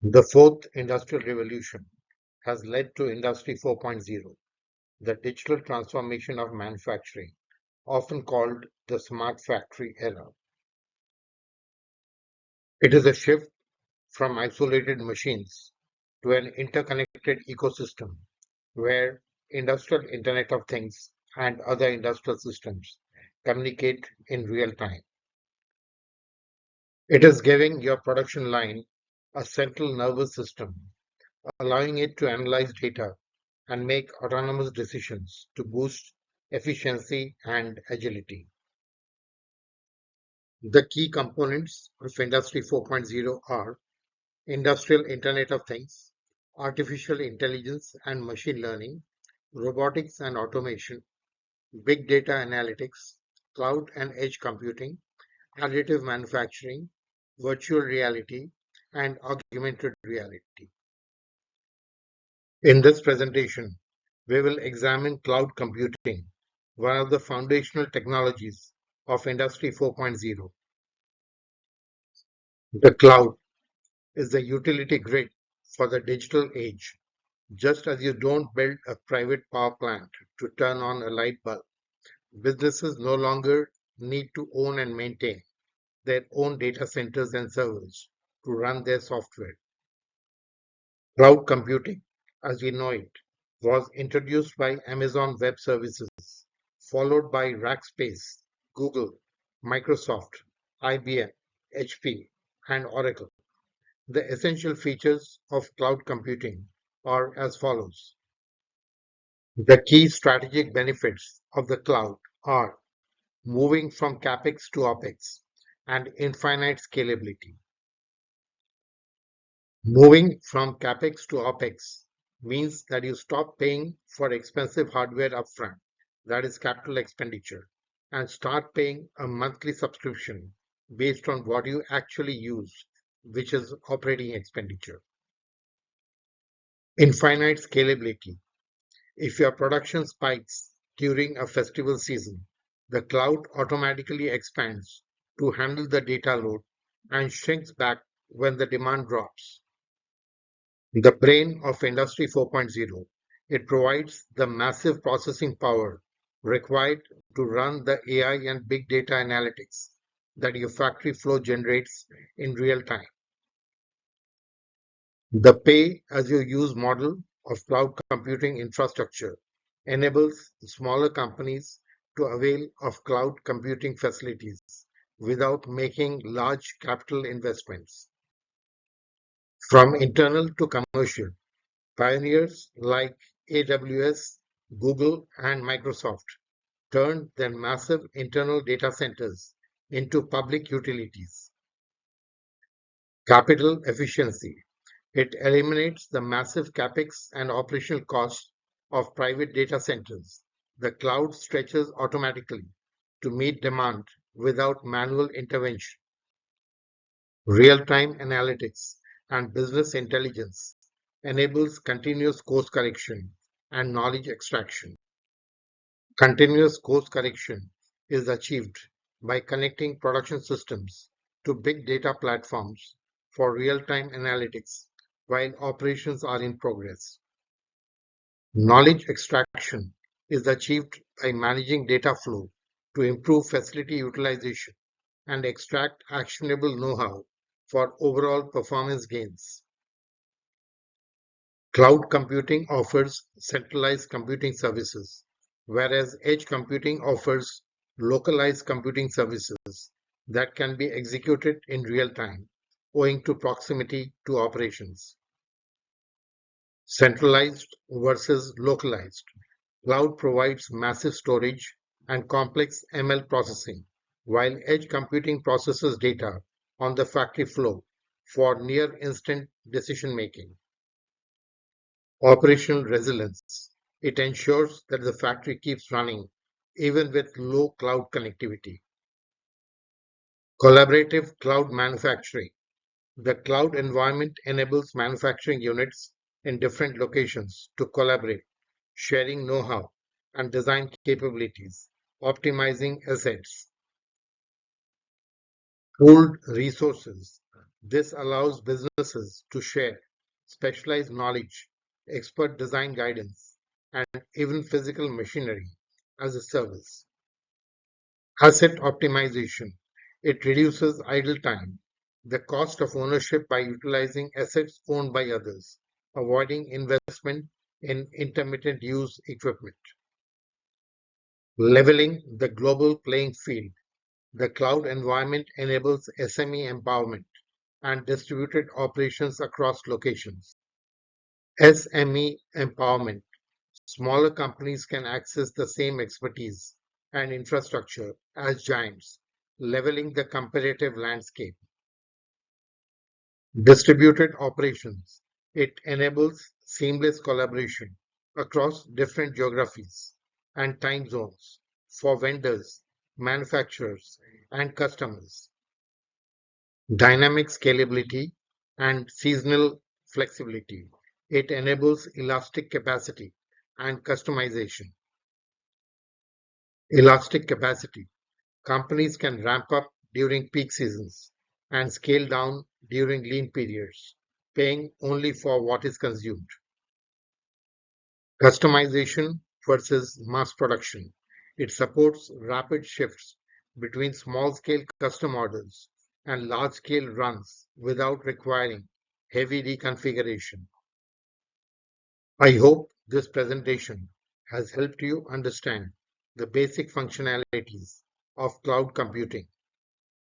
The fourth industrial revolution has led to Industry 4.0, the digital transformation of manufacturing, often called the smart factory era. It is a shift from isolated machines to an interconnected ecosystem where industrial Internet of Things and other industrial systems communicate in real time. It is giving your production line a central nervous system, allowing it to analyze data and make autonomous decisions to boost efficiency and agility. The key components of Industry 4.0 are Industrial Internet of Things, artificial intelligence and machine learning, robotics and automation, big data analytics, cloud and edge computing, additive manufacturing, virtual reality, and augmented reality. In this presentation, we will examine cloud computing, one of the foundational technologies of Industry 4.0. The cloud is the utility grid for the digital age. Just as you don't build a private power plant to turn on a light bulb, businesses no longer need to own and maintain their own data centers and servers to run their software. Cloud computing, as we know it, was introduced by Amazon Web Services, followed by Rackspace, Google, Microsoft, IBM, HP, and Oracle. The essential features of cloud computing are as follows. The key strategic benefits of the cloud are moving from CAPEX to OPEX and infinite scalability. Moving from CAPEX to OPEX means that you stop paying for expensive hardware upfront, that is capital expenditure, and start paying a monthly subscription based on what you actually use, which is operating expenditure. Infinite scalability. If your production spikes during a festival season, the cloud automatically expands to handle the data load and shrinks back when the demand drops. The brain of Industry 4.0. It provides the massive processing power required to run the AI and big data analytics that your factory floor generates in real time. The pay-as-you-use model of cloud computing infrastructure enables smaller companies to avail of cloud computing facilities without making large capital investments. From internal to commercial, pioneers like AWS, Google, and Microsoft turned their massive internal data centers into public utilities. Capital efficiency. It eliminates the massive CAPEX and operational costs of private data centers. The cloud stretches automatically to meet demand without manual intervention. Real-time analytics and business intelligence enables continuous course correction and knowledge extraction. Continuous course correction is achieved by connecting production systems to big data platforms for real-time analytics while operations are in progress. Knowledge extraction is achieved by managing data flow to improve facility utilization and extract actionable know-how for overall performance gains. Cloud computing offers centralized computing services, whereas edge computing offers localized computing services that can be executed in real time, owing to proximity to operations. Centralized versus localized. Cloud provides massive storage and complex ML processing, while edge computing processes data on the factory floor for near instant decision making. Operational resilience. It ensures that the factory keeps running even with low cloud connectivity. Collaborative cloud manufacturing. The cloud environment enables manufacturing units in different locations to collaborate, sharing know-how and design capabilities, optimizing assets. Pooled resources. This allows businesses to share specialized knowledge, expert design guidance, and even physical machinery as a service. Asset optimization. It reduces idle time, the cost of ownership by utilizing assets owned by others, avoiding investment in intermittent use equipment. Leveling the global playing field. The cloud environment enables SME empowerment and distributed operations across locations. SME empowerment. Smaller companies can access the same expertise and infrastructure as giants, leveling the competitive landscape. Distributed operations. It enables seamless collaboration across different geographies and time zones for vendors, manufacturers, and customers. Dynamic scalability and seasonal flexibility. It enables elastic capacity and customization. Elastic capacity. Companies can ramp up during peak seasons and scale down during lean periods, paying only for what is consumed. Customization versus mass production. It supports rapid shifts between small scale custom orders and large scale runs without requiring heavy reconfiguration. I hope this presentation has helped you understand the basic functionalities of cloud computing